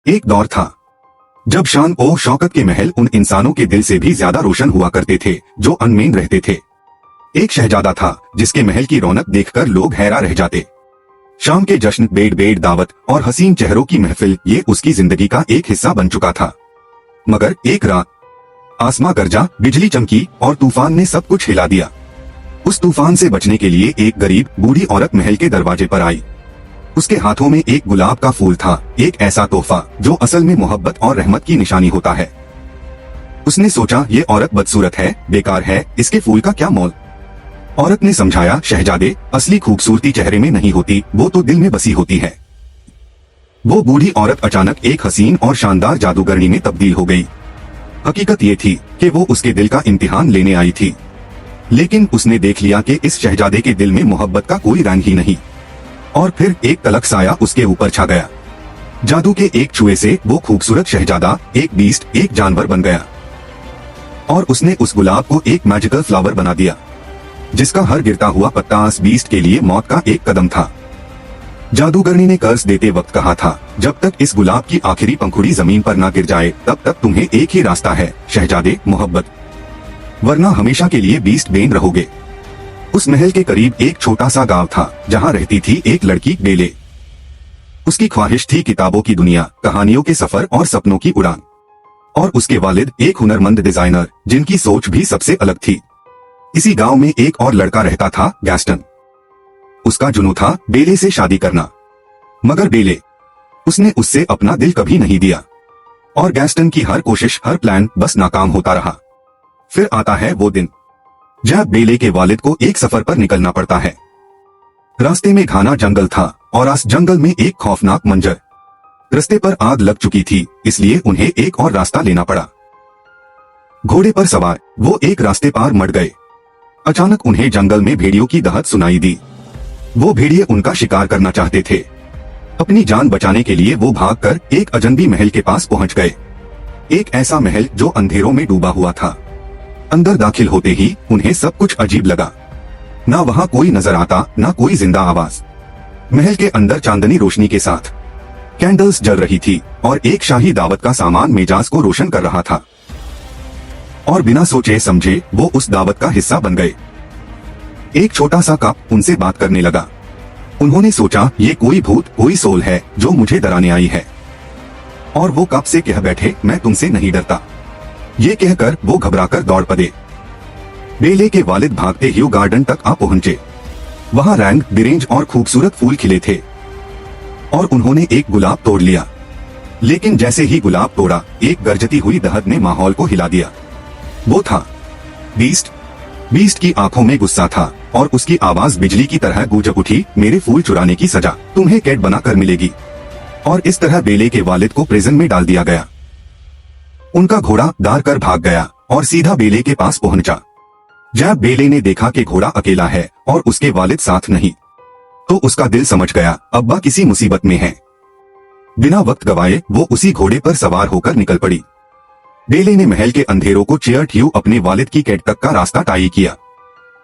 एक दौर था जब शान ओ शौकत के महल उन इंसानों के दिल से भी ज्यादा रोशन हुआ करते थे जो अनमेन रहते थे। एक शहजादा था जिसके महल की रौनक देखकर लोग हैरान रह जाते। शाम के जश्न, बेड बेड दावत और हसीन चेहरों की महफिल, ये उसकी जिंदगी का एक हिस्सा बन चुका था। मगर एक रात आसमां गरजा, बिजली चमकी और तूफान ने सब कुछ हिला दिया। उस तूफान से बचने के लिए एक गरीब बूढ़ी औरत महल के दरवाजे पर आई। उसके हाथों में एक गुलाब का फूल था, एक ऐसा तोहफा जो असल में मोहब्बत और रहमत की निशानी होता है। उसने सोचा, ये औरत बदसूरत है, बेकार है, इसके फूल का क्या मोल। औरत ने समझाया, शहजादे, असली खूबसूरती चेहरे में नहीं होती, वो तो दिल में बसी होती है। वो बूढ़ी औरत अचानक एक हसीन और शानदार जादूगरनी में तब्दील हो गई। हकीकत ये थी कि वो उसके दिल का इम्तिहान लेने आई थी, लेकिन उसने देख लिया कि इस शहजादे के दिल में मोहब्बत का कोई रंग ही नहीं। और फिर एक तलक साया उसके ऊपर छा गया। जादू के एक छुए से वो खूबसूरत शहजादा एक बीस्ट, एक जानवर बन गया। और उसने उस गुलाब को एक मैजिकल फ्लावर बना दिया जिसका हर गिरता हुआ पत्ता उस बीस्ट के लिए मौत का एक कदम था। जादूगरनी ने कर्ज देते वक्त कहा था, जब तक इस गुलाब की आखिरी पंखुड़ी जमीन पर ना गिर जाए तब तक तुम्हें एक ही रास्ता है, शहजादे, मोहब्बत, वरना हमेशा के लिए बीस्ट बेन रहोगे। उस महल के करीब एक छोटा सा गांव था जहां रहती थी एक लड़की, बेले। उसकी ख्वाहिश थी किताबों की दुनिया, कहानियों के सफर और सपनों की उड़ान। और उसके वालिद एक हुनरमंद डिजाइनर जिनकी सोच भी सबसे अलग थी। इसी गांव में एक और लड़का रहता था, गैस्टन। उसका जुनून था बेले से शादी करना, मगर बेले, उसने उससे अपना दिल कभी नहीं दिया। और गैस्टन की हर कोशिश, हर प्लान बस नाकाम होता रहा। फिर आता है वो दिन जब बेले के वालिद को एक सफर पर निकलना पड़ता है। रास्ते में घना जंगल था और इस जंगल में एक खौफनाक मंजर। रास्ते पर आग लग चुकी थी, इसलिए उन्हें एक और रास्ता लेना पड़ा। घोड़े पर सवार वो एक रास्ते पार मर गए। अचानक उन्हें जंगल में भेड़ियों की दहक सुनाई दी। वो भेड़िए उनका शिकार करना चाहते थे। अपनी जान बचाने के लिए वो भागकर एक अजनबी महल के पास पहुंच गए। एक ऐसा महल जो अंधेरों में डूबा हुआ था। अंदर दाखिल होते ही उन्हें सब कुछ अजीब लगा। ना वहाँ कोई नजर आता, ना कोई जिंदा आवाज। महल के अंदर चांदनी रोशनी के साथ कैंडल्स जल रही थी और एक शाही दावत का सामान मिजाज को रोशन कर रहा था। और बिना सोचे समझे वो उस दावत का हिस्सा बन गए। एक छोटा सा कप उनसे बात करने लगा। उन्होंने सोचा, ये कोई भूत, कोई सोल है जो मुझे डराने आई है। और वो कप से कह बैठे, मैं तुमसे नहीं डरता। ये कहकर वो घबराकर दौड़ पड़े। बेले के वालिद भागते ही गार्डन तक आ पहुंचे। वहाँ रंग बिरंगे और खूबसूरत फूल खिले थे और उन्होंने एक गुलाब तोड़ लिया। लेकिन जैसे ही गुलाब तोड़ा, एक गरजती हुई दहक ने माहौल को हिला दिया। वो था बीस्ट। बीस्ट की आंखों में गुस्सा था और उसकी आवाज बिजली की तरह गूंज उठी, मेरे फूल चुराने की सजा तुम्हें कैद बना कर मिलेगी। और इस तरह बेले के वालिद को प्रिजन में डाल दिया गया। उनका घोड़ा दार कर भाग गया और सीधा बेले के पास पहुंचा। जब बेले ने देखा कि घोड़ा अकेला है और उसके वालिद साथ नहीं, तो उसका दिल समझ गया, अब्बा किसी मुसीबत में है। बिना वक्त गवाए वो उसी घोड़े पर सवार होकर निकल पड़ी। बेले ने महल के अंधेरों को चेयर ट्यू अपने वालिद की कैद तक का रास्ता तय किया।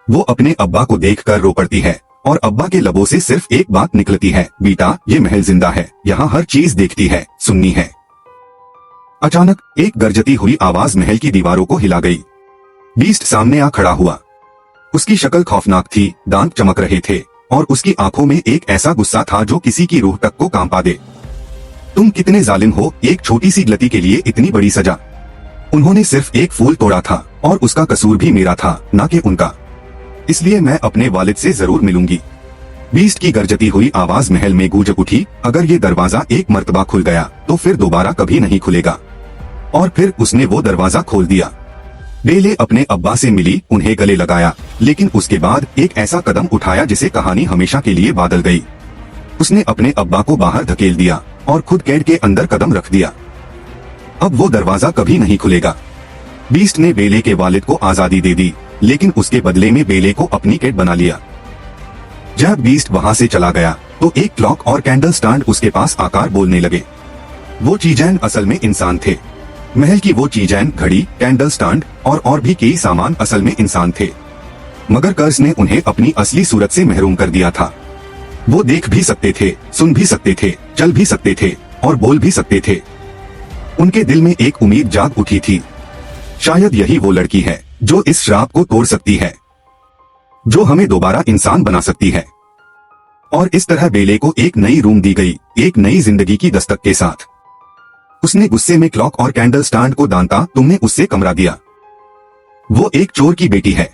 वो अपने अब्बा को देखकर रो पड़ती है और अब्बा के लबों से सिर्फ एक बात निकलती है, बेटा, ये महल जिंदा है, यहाँ हर चीज देखती है, सुननी है। अचानक एक गरजती हुई आवाज महल की दीवारों को हिला गई। बीस्ट सामने आ खड़ा हुआ। उसकी शक्ल खौफनाक थी, दांत चमक रहे थे और उसकी आंखों में एक ऐसा गुस्सा था जो किसी की रूह तक को कांपा दे। तुम कितने जालिम हो, एक छोटी सी गलती के लिए इतनी बड़ी सजा। उन्होंने सिर्फ एक फूल तोड़ा था और उसका कसूर भी मेरा था, ना कि उनका। इसलिए मैं अपने वालिद से जरूर मिलूंगी। बीस्ट की गरजती हुई आवाज महल में गूंज उठी, अगर ये दरवाजा एक मर्तबा खुल गया तो फिर दोबारा कभी नहीं खुलेगा। और फिर उसने वो दरवाजा खोल दिया। बेले अपने अब्बा से मिली, उन्हें गले लगाया, लेकिन उसके बाद एक ऐसा कदम उठाया जिसे कहानी हमेशा के लिए बदल गई। उसने अपने अब्बा को बाहर धकेल दिया और खुद कैद के अंदर कदम रख दिया। अब वो दरवाजा कभी नहीं खुलेगा। बीस्ट ने बेले के वालिद को आजादी दे दी, लेकिन उसके बदले में बेले को अपनी कैद बना लिया। जब बीस्ट वहाँ से चला गया तो एक क्लॉक और कैंडल स्टैंड उसके पास आकर बोलने लगे। वो चीजें असल में इंसान थे। महल की वो चीजें, घड़ी, कैंडल स्टैंड और भी कई सामान असल में इंसान थे, मगर कर्ज ने उन्हें अपनी असली सूरत से महरूम कर दिया था। वो देख भी सकते थे, सुन भी सकते थे, चल भी सकते थे और बोल भी सकते थे, उनके दिल में एक उम्मीद जाग उठी थी। शायद यही वो लड़की है जो इस श्राप को तोड़ सकती है, जो हमें दोबारा इंसान बना सकती है। और इस तरह बेले को एक नई रूम दी गई, एक नई जिंदगी की दस्तक के साथ। उसने गुस्से में क्लॉक और कैंडल स्टैंड को दानता तुमने उससे कमरा दिया। वो एक चोर की बेटी है।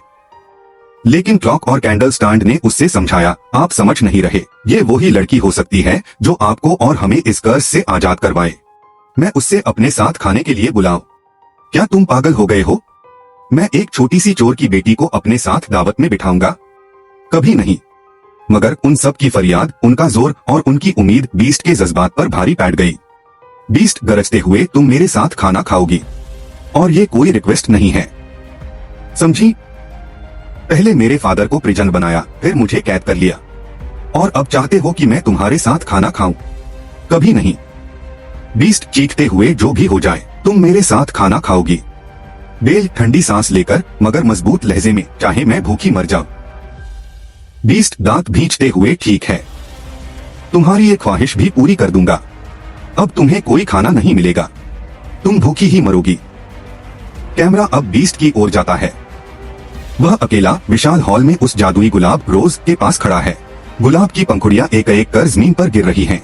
लेकिन क्लॉक और कैंडल स्टैंड ने उससे समझाया, आप समझ नहीं रहे, ये वही लड़की हो सकती है जो आपको और हमें इस कर्ज से आजाद करवाए। मैं उससे अपने साथ खाने के लिए बुलाऊं। क्या तुम पागल हो गए हो? मैं एक छोटी सी चोर की बेटी को अपने साथ दावत में बिठाऊंगा? कभी नहीं। मगर उन सब की फरियाद, उनका जोर और उनकी उम्मीद बीस्ट के जज्बात पर भारी पैठ गई। बीस्ट गरजते हुए, तुम मेरे साथ खाना खाओगी, और ये कोई रिक्वेस्ट नहीं है, समझी? पहले मेरे फादर को प्रिजन बनाया, फिर मुझे कैद कर लिया, और अब चाहते हो कि मैं तुम्हारे साथ खाना खाऊं? कभी नहीं। बीस्ट चीखते हुए, जो भी हो जाए तुम मेरे साथ खाना खाओगी। बेल ठंडी सांस लेकर मगर मजबूत लहजे में, चाहे मैं भूखी मर जाऊं। बीस्ट दांत भींचते हुए, ठीक है, तुम्हारी ये ख्वाहिश भी पूरी कर दूंगा। अब तुम्हें कोई खाना नहीं मिलेगा, तुम भूखी ही मरोगी। कैमरा अब बीस्ट की ओर जाता है। वह अकेला विशाल हॉल में उस जादुई गुलाब रोज के पास खड़ा है। गुलाब की पंखुड़ियां एक एक कर जमीन पर गिर रही हैं।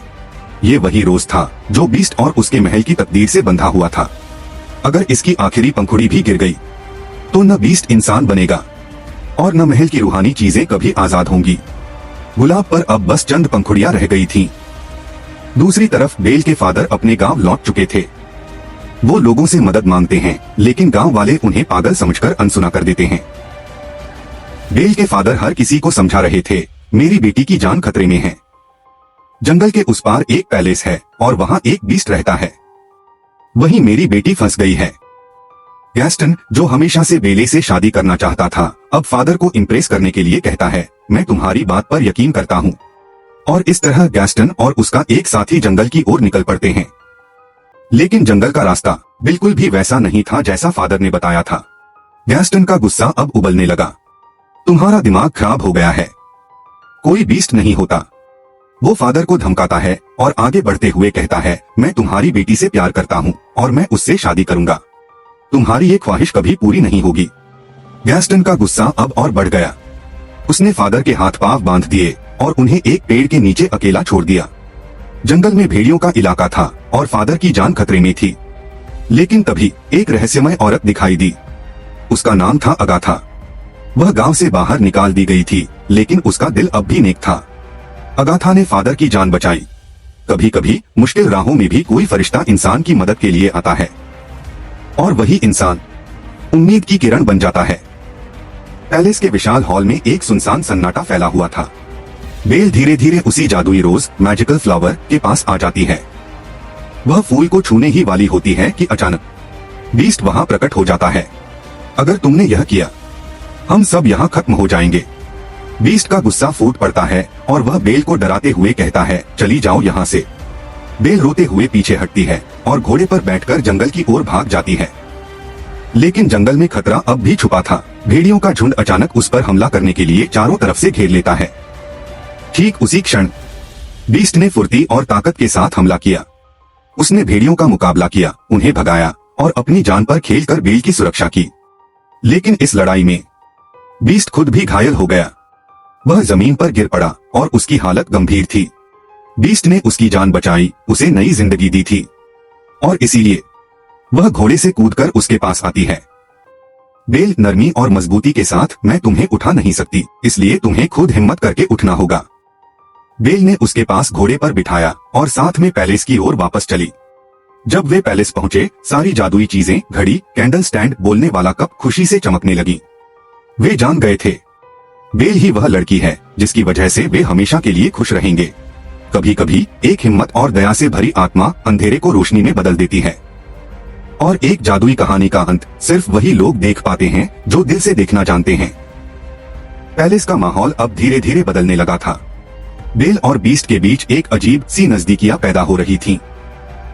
ये वही रोज था जो बीस्ट और उसके महल की तकदीर से बंधा हुआ था। अगर इसकी आखिरी पंखुड़ी भी गिर गई तो न बीस्ट इंसान बनेगा और न महल की रूहानी चीजें कभी आजाद होंगी। गुलाब पर अब बस चंद पंखुड़ियां रह गई थीं। दूसरी तरफ बेल के फादर अपने गांव लौट चुके थे। वो लोगों से मदद मांगते हैं, लेकिन गांव वाले उन्हें पागल समझकर अनसुना कर देते हैं। बेल के फादर हर किसी को समझा रहे थे, मेरी बेटी की जान खतरे में है। जंगल के उस पार एक पैलेस है और वहाँ एक बीस्ट रहता है। वहीं मेरी बेटी फंस गई है। गैस्टन, जो हमेशा से बेले से शादी करना चाहता था, अब फादर को इम्प्रेस करने के लिए कहता है, मैं तुम्हारी बात पर यकीन करता हूँ। और इस तरह गैस्टन और उसका एक साथी जंगल की ओर निकल पड़ते हैं। लेकिन जंगल का रास्ता बिल्कुल भी वैसा नहीं था जैसा फादर ने बताया था। गैस्टन का गुस्सा अब उबलने लगा। तुम्हारा दिमाग खराब हो गया है, कोई बीस्ट नहीं होता। वो फादर को धमकाता है और आगे बढ़ते हुए कहता है, मैं तुम्हारी बेटी से प्यार करता हूँ और मैं उससे शादी करूंगा। तुम्हारी ये ख्वाहिश कभी पूरी नहीं होगी। गैस्टन का गुस्सा अब और बढ़ गया। उसने फादर के हाथ पांव बांध दिए और उन्हें एक पेड़ के नीचे अकेला छोड़ दिया। जंगल में भेड़ियों का इलाका था और फादर की जान खतरे में थी। लेकिन तभी एक रहस्यमय औरत दिखाई दी। उसका नाम था अगाथा। वह गांव से बाहर निकाल दी गई थी, लेकिन उसका दिल अब भी नेक था। अगाथा ने फादर की जान बचाई। कभी कभी मुश्किल राहों में भी कोई फरिश्ता इंसान की मदद के लिए आता है, और वही इंसान उम्मीद की किरण बन जाता है। पैलेस के विशाल हॉल में एक सुनसान सन्नाटा फैला हुआ था। बेल धीरे धीरे उसी जादुई रोज मैजिकल फ्लावर के पास आ जाती है। वह फूल को छूने ही वाली होती है कि अचानक बीस्ट वहां प्रकट हो जाता है। अगर तुमने यह किया, हम सब यहाँ खत्म हो जाएंगे। बीस्ट का गुस्सा फूट पड़ता है और वह बेल को डराते हुए कहता है, चली जाओ यहाँ से। बेल रोते हुए पीछे हटती है और घोड़े पर बैठकर जंगल की ओर भाग जाती है। लेकिन जंगल में खतरा अब भी छुपा था। भेड़ियों का झुंड अचानक उस पर हमला करने के लिए चारों तरफ से घेर लेता है। ठीक उसी क्षण बीस्ट ने फुर्ती और ताकत के साथ हमला किया। उसने भेड़ियों का मुकाबला किया, उन्हें भगाया और अपनी जान पर खेलकर बेल की सुरक्षा की। लेकिन इस लड़ाई में बीस्ट खुद भी घायल हो गया। वह जमीन पर गिर पड़ा और उसकी हालत गंभीर थी। बीस्ट ने उसकी जान बचाई, उसे नई जिंदगी दी थी, और इसीलिए वह घोड़े से कूदकर उसके पास आती है। बेल, नरमी और मजबूती के साथ, मैं तुम्हें उठा नहीं सकती, इसलिए तुम्हें खुद हिम्मत करके उठना होगा। बेल ने उसके पास घोड़े पर बिठाया और साथ में पैलेस की ओर वापस चली। जब वे पैलेस पहुंचे, सारी जादुई चीजें, घड़ी, कैंडल स्टैंड, बोलने वाला कप खुशी से चमकने लगी। वे जान गए थे, बेल ही वह लड़की है जिसकी वजह से वे हमेशा के लिए खुश रहेंगे। कभी कभी एक हिम्मत और दया से भरी आत्मा अंधेरे को रोशनी में बदल देती है, और एक जादुई कहानी का अंत सिर्फ वही लोग देख पाते हैं जो दिल से देखना जानते हैं। पैलेस का माहौल अब धीरे धीरे बदलने लगा था। बेल और बीस्ट के बीच एक अजीब सी नजदीकियां पैदा हो रही थीं।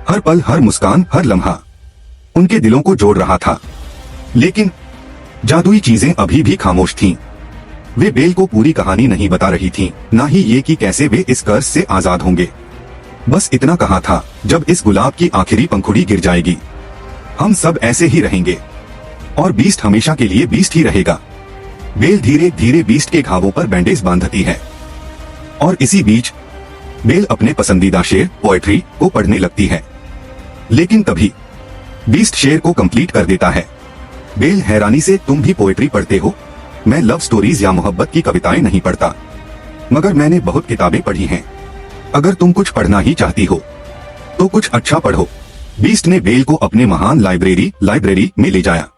हर पल, हर मुस्कान, हर लम्हा उनके दिलों को जोड़ रहा था। लेकिन जादुई चीजें अभी भी खामोश थीं। वे बेल को पूरी कहानी नहीं बता रही थीं, ना ही ये कि कैसे वे इस कर्ज से आजाद होंगे। बस इतना कहा था, जब इस गुलाब की आखिरी पंखुड़ी गिर जाएगी हम सब ऐसे ही रहेंगे और बीस्ट हमेशा के लिए बीस्ट ही रहेगा। बेल धीरे धीरे बीस्ट के घावों पर बैंडेज बांधती है और इसी बीच बेल अपने पसंदीदा शेर पोएट्री को पढ़ने लगती है। लेकिन तभी बीस्ट शेर को कंप्लीट कर देता है। बेल हैरानी से, तुम भी पोएट्री पढ़ते हो? मैं लव स्टोरीज या मोहब्बत की कविताएं नहीं पढ़ता, मगर मैंने बहुत किताबें पढ़ी हैं। अगर तुम कुछ पढ़ना ही चाहती हो तो कुछ अच्छा पढ़ो। बीस्ट ने बेल को अपने महान लाइब्रेरी में ले जाया।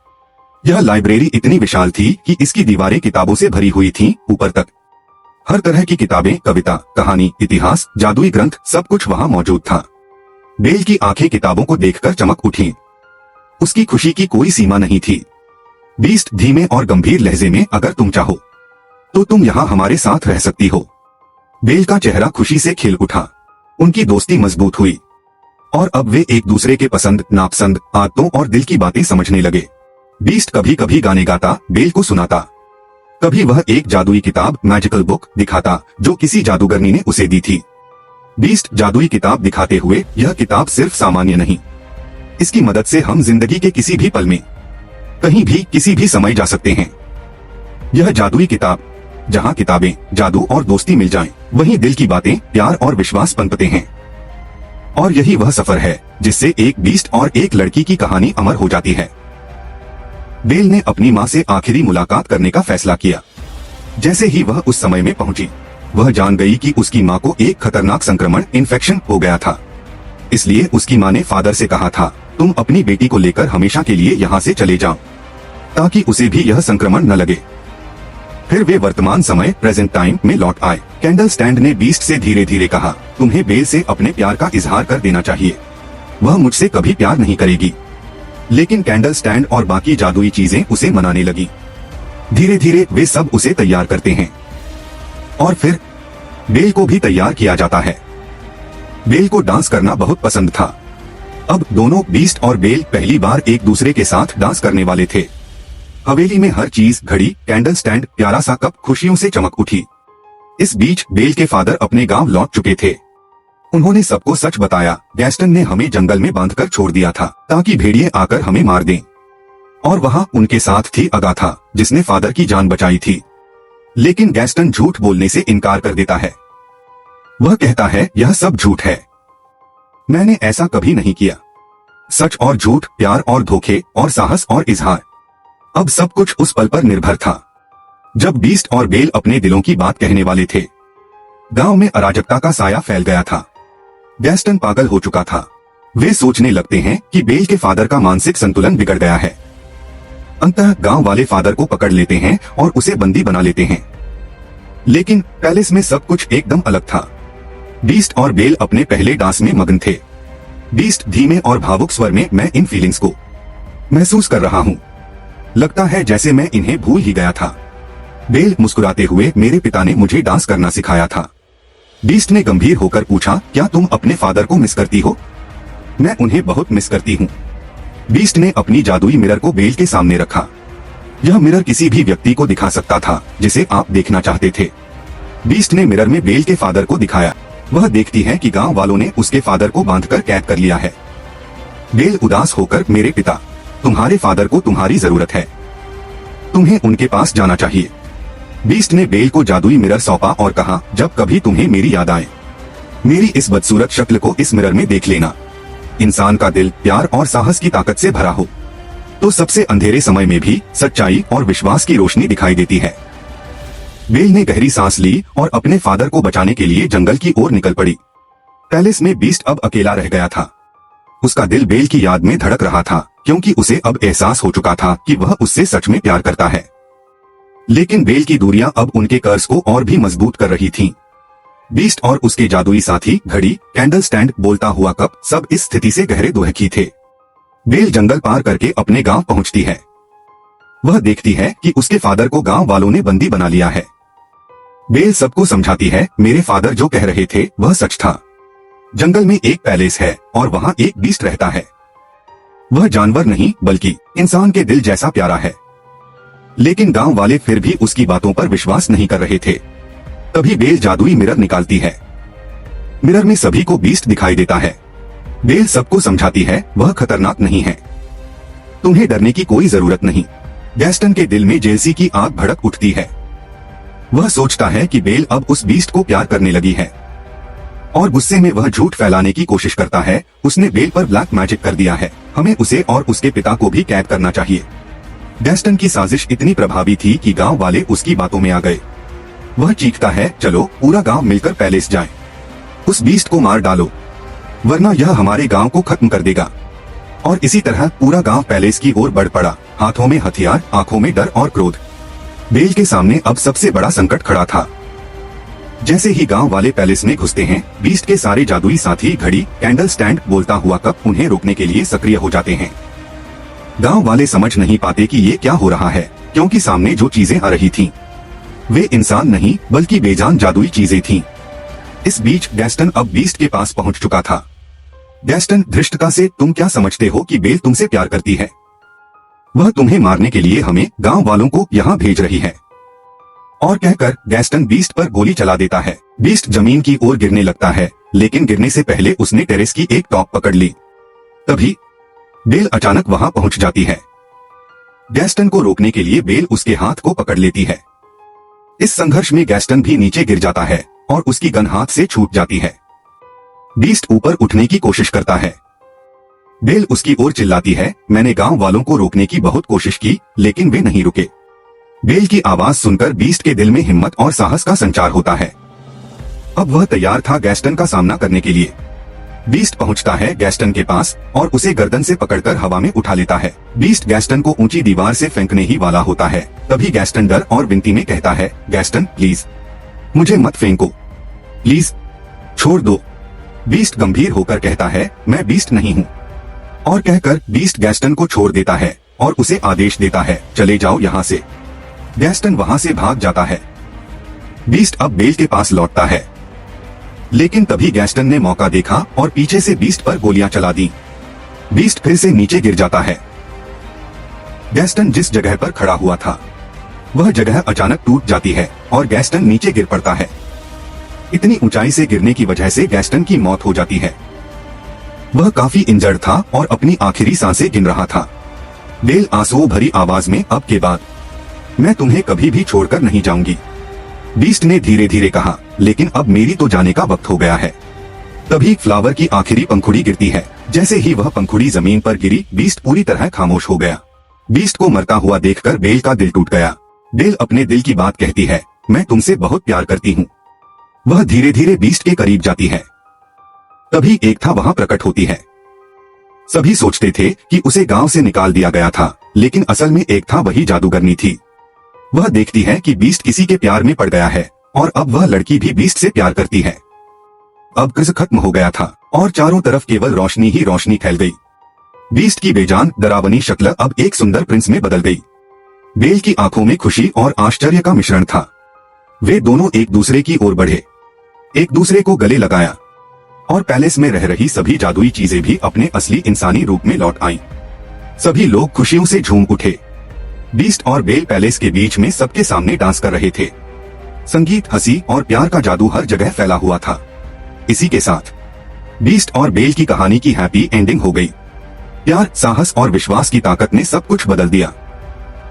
यह लाइब्रेरी इतनी विशाल थी कि इसकी दीवारें किताबों से भरी हुई थीं, ऊपर तक। हर तरह की किताबें, कविता, कहानी, इतिहास, जादुई ग्रंथ, सब कुछ वहां मौजूद था। बेल की आंखें किताबों को देखकर चमक उठीं। उसकी खुशी की कोई सीमा नहीं थी। बीस्ट धीमे और गंभीर लहजे में, अगर तुम चाहो तो तुम यहाँ हमारे साथ रह सकती हो। बेल का चेहरा खुशी से खिल उठा। उनकी दोस्ती मजबूत हुई और अब वे एक दूसरे के पसंद, नापसंद, आदतों और दिल की बातें समझने लगे। बीस्ट कभी कभी गाने गाता, बेल को सुनाता। कभी वह एक जादुई किताब, मैजिकल बुक दिखाता जो किसी जादूगरनी ने उसे दी थी। बीस्ट जादुई किताब दिखाते हुए, यह किताब सिर्फ सामान्य नहीं, इसकी मदद से हम जिंदगी के किसी भी पल में, कहीं भी, किसी भी समय जा सकते हैं। यह जादुई किताब, जहाँ किताबें, जादू और दोस्ती मिल जाएं, वहीं दिल की बातें, प्यार और विश्वास पनपते हैं। और यही वह सफर है जिससे एक बीस्ट और एक लड़की की कहानी अमर हो जाती है। बेल ने अपनी माँ से आखिरी मुलाकात करने का फैसला किया। जैसे ही वह उस समय में पहुंची, वह जान गई कि उसकी माँ को एक खतरनाक संक्रमण, इन्फेक्शन हो गया था। इसलिए उसकी माँ ने फादर से कहा था, तुम अपनी बेटी को लेकर हमेशा के लिए यहाँ से चले जाओ, ताकि उसे भी यह संक्रमण न लगे। फिर वे वर्तमान समय, प्रेजेंट टाइम में लौट आए। कैंडल स्टैंड ने बीस्ट से धीरे धीरे कहा, तुम्हें बेल से अपने प्यार का इजहार कर देना चाहिए। वह मुझसे कभी प्यार नहीं करेगी। लेकिन कैंडल स्टैंड और बाकी जादुई चीजें उसे मनाने लगी। धीरे धीरे वे सब उसे तैयार करते हैं और फिर बेल को भी तैयार किया जाता है। बेल को डांस करना बहुत पसंद था। अब दोनों, बीस्ट और बेल, पहली बार एक दूसरे के साथ डांस करने वाले थे। हवेली में हर चीज, घड़ी, कैंडल स्टैंड, प्यारा सा कप, खुशियों से चमक उठी। इस बीच बेल के फादर अपने गांव लौट चुके थे। उन्होंने सबको सच बताया, गैस्टन ने हमें जंगल में बांधकर छोड़ दिया था ताकि भेड़िए आकर हमें मार दें। और वहां उनके साथ थी अगाथा, जिसने फादर की जान बचाई थी। लेकिन गैस्टन झूठ बोलने से इनकार कर देता है। वह कहता है, यह सब झूठ है, मैंने ऐसा कभी नहीं किया। सच और झूठ, प्यार और धोखे, और साहस और इजहार, अब सब कुछ उस पल पर निर्भर था जब बीस्ट और बेल अपने दिलों की बात कहने वाले थे। गांव में अराजकता का साया फैल गया था। गैस्टन पागल हो चुका था। वे सोचने लगते हैं कि बेल के फादर का मानसिक संतुलन बिगड़ गया है। अंततः गांव वाले फादर को पकड़ लेते हैं और उसे बंदी बना लेते हैं। लेकिन पैलेस में सब कुछ एकदम अलग था। बीस्ट और बेल अपने पहले डांस में मगन थे। बीस्ट धीमे और भावुक स्वर में, मैं इन फीलिंग्स को महसूस कर रहा हूँ, लगता है जैसे मैं इन्हें भूल ही गया था। बेल मुस्कुराते हुए, मेरे पिता ने मुझे डांस करना सिखाया था। बीस्ट ने गंभीर होकर पूछा, क्या तुम अपने फादर को मिस करती हो? मैं उन्हें बहुत मिस करती हूँ। बीस्ट ने अपनी जादुई मिरर को बेल के सामने रखा। यह मिरर किसी भी व्यक्ति को दिखा सकता था जिसे आप देखना चाहते थे। बीस्ट ने मिरर में बेल के फादर को दिखाया। वह देखती है कि गांव वालों ने उसके फादर को बांधकर कैद कर लिया है। बेल उदास होकर, मेरे पिता, तुम्हारे फादर को तुम्हारी जरूरत है, तुम्हें उनके पास जाना चाहिए। बीस्ट ने बेल को जादुई मिरर सौंपा और कहा, जब कभी तुम्हें मेरी याद आए, मेरी इस बदसूरत शक्ल को इस मिरर में देख लेना। इंसान का दिल प्यार और साहस की ताकत से भरा हो तो सबसे अंधेरे समय में भी सच्चाई और विश्वास की रोशनी दिखाई देती है। बेल ने गहरी सांस ली और अपने फादर को बचाने के लिए जंगल की ओर निकल पड़ी। पैलेस में बीस्ट अब अकेला रह गया था। उसका दिल बेल की याद में धड़क रहा था, क्योंकि उसे अब एहसास हो चुका था कि वह उससे सच में प्यार करता है। लेकिन बेल की दूरियां अब उनके कर्ज को और भी मजबूत कर रही थीं। बीस्ट और उसके जादुई साथी, घड़ी, कैंडल स्टैंड, बोलता हुआ कप, सब इस स्थिति से गहरे दुखी थे। बेल जंगल पार करके अपने गांव पहुंचती है। वह देखती है कि उसके फादर को गांव वालों ने बंदी बना लिया है। बेल सबको समझाती है, मेरे फादर जो कह रहे थे वह सच था। जंगल में एक पैलेस है और वहाँ एक बीस्ट रहता है। वह जानवर नहीं बल्कि इंसान के दिल जैसा प्यारा है। लेकिन गांव वाले फिर भी उसकी बातों पर विश्वास नहीं कर रहे थे। तभी बेल जादुई मिरर निकालती है। मिरर में सभी को बीस्ट दिखाई देता है। बेल सबको समझाती है वह खतरनाक नहीं है, तुम्हें डरने की कोई जरूरत नहीं। गैस्टन के दिल में जेलसी की आग भड़क उठती है। वह सोचता है कि बेल अब उस बीस्ट को प्यार करने लगी है और गुस्से में वह झूठ फैलाने की कोशिश करता है। उसने बेल पर ब्लैक मैजिक कर दिया है, हमें उसे और उसके पिता को भी कैद करना चाहिए। गैस्टन की साजिश इतनी प्रभावी थी कि गांव वाले उसकी बातों में आ गए। वह चीखता है, चलो पूरा गांव मिलकर पैलेस जाए, उस बीस्ट को मार डालो, वरना यह हमारे गांव को खत्म कर देगा। और इसी तरह पूरा गांव पैलेस की ओर बढ़ पड़ा, हाथों में हथियार, आंखों में डर और क्रोध। बेल के सामने अब सबसे बड़ा संकट खड़ा था। जैसे ही गांव वाले पैलेस में घुसते हैं, बीस्ट के सारे जादुई साथी घड़ी, कैंडल स्टैंड, बोलता हुआ कप उन्हें रोकने के लिए सक्रिय हो जाते हैं। गांव वाले समझ नहीं पाते कि ये क्या हो रहा है, क्योंकि सामने जो चीजें आ रही थीं, वे इंसान नहीं बल्कि बेजान जादुई चीजें थीं। इस बीच गैस्टन अब बीस्ट के पास पहुंच चुका था। गैस्टन धृष्टता से, तुम क्या समझते हो कि बेल तुमसे प्यार करती है? वह तुम्हें मारने के लिए हमें गांव वालों को यहाँ भेज रही है। और कहकर गैस्टन बीस्ट पर गोली चला देता है। बीस्ट जमीन की ओर गिरने लगता है, लेकिन गिरने से पहले उसने टेरेस की एक टॉप पकड़ ली। तभी बेल अचानक वहां पहुंच जाती है। गैस्टन को रोकने के लिए बेल उसके हाथ को पकड़ लेती है। इस संघर्ष में गैस्टन भी नीचे गिर जाता है और उसकी गन हाथ से छूट जाती है। बीस्ट ऊपर उठने की कोशिश करता है। बेल उसकी ओर चिल्लाती है, मैंने गांव वालों को रोकने की बहुत कोशिश की, लेकिन वे नहीं रुके। बेल की आवाज सुनकर बीस्ट के दिल में हिम्मत और साहस का संचार होता है। अब वह तैयार था गैस्टन का सामना करने के लिए। बीस्ट पहुंचता है गैस्टन के पास और उसे गर्दन से पकड़कर हवा में उठा लेता है। बीस्ट गैस्टन को ऊंची दीवार से फेंकने ही वाला होता है, तभी गैस्टन डर और विनती में कहता है, गैस्टन प्लीज मुझे मत फेंको, प्लीज छोड़ दो। बीस्ट गंभीर होकर कहता है, मैं बीस्ट नहीं हूँ। और कहकर बीस्ट गैस्टन को छोड़ देता है और उसे आदेश देता है, चले जाओ यहाँ से। गैस्टन वहाँ से भाग जाता है। बीस्ट अब बेल के पास लौटता है, लेकिन तभी गैस्टन ने मौका देखा और पीछे से बीस्ट पर गोलियां चला दी। बीस्ट फिर से नीचे गिर जाता है। गैस्टन जिस जगह पर खड़ा हुआ था, वह जगह अचानक टूट जाती है और गैस्टन नीचे गिर पड़ता है। इतनी ऊंचाई से गिरने की वजह से गैस्टन की मौत हो जाती है। वह काफी इंजर्ड था और अपनी आखिरी सांसें गिन रहा था। बेल आंसुओं भरी आवाज में, अब के बाद मैं तुम्हें कभी भी छोड़कर नहीं जाऊंगी, बीस्ट ने धीरे धीरे कहा, लेकिन अब मेरी तो जाने का वक्त हो गया है। तभी फ्लावर की आखिरी पंखुड़ी गिरती है। जैसे ही वह पंखुड़ी जमीन पर गिरी, बीस्ट पूरी तरह खामोश हो गया। बीस्ट को मरता हुआ देखकर बेल का दिल टूट गया। बेल अपने दिल की बात कहती है, मैं तुमसे बहुत प्यार करती हूँ। वह धीरे धीरे बीस्ट के करीब जाती है। तभी एक था वहाँ प्रकट होती है। सभी सोचते थे कि उसे गांव से निकाल दिया गया था, लेकिन असल में एक था वही जादूगरनी थी। वह देखती है कि बीस्ट किसी के प्यार में पड़ गया है और अब वह लड़की भी बीस्ट से प्यार करती है। अब कर्ज खत्म हो गया था और चारों तरफ केवल रोशनी ही रोशनी फैल गई। बीस्ट की बेजान डरावनी शक्ल अब एक सुंदर प्रिंस में बदल गई। बेल की आंखों में खुशी और आश्चर्य का मिश्रण था। वे दोनों एक दूसरे की ओर बढ़े, एक दूसरे को गले लगाया और पैलेस में रह रही सभी जादुई चीजें भी अपने असली इंसानी रूप में लौट आईं। सभी लोग खुशियों से झूम उठे। बीस्ट और बेल पैलेस के बीच में सबके सामने डांस कर रहे थे। संगीत, हंसी और प्यार का जादू हर जगह फैला हुआ था। इसी के साथ बीस्ट और बेल की कहानी की हैप्पी एंडिंग हो गई। प्यार, साहस और विश्वास की ताकत ने सब कुछ बदल दिया।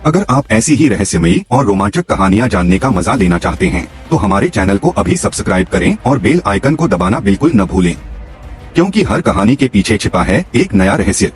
अगर आप ऐसी ही रहस्यमयी और रोमांचक कहानियां जानने का मजा लेना चाहते हैं, तो हमारे चैनल को अभी सब्सक्राइब करें और बेल आइकन को दबाना बिल्कुल न भूलें, क्योंकि हर कहानी के पीछे छिपा है एक नया रहस्य।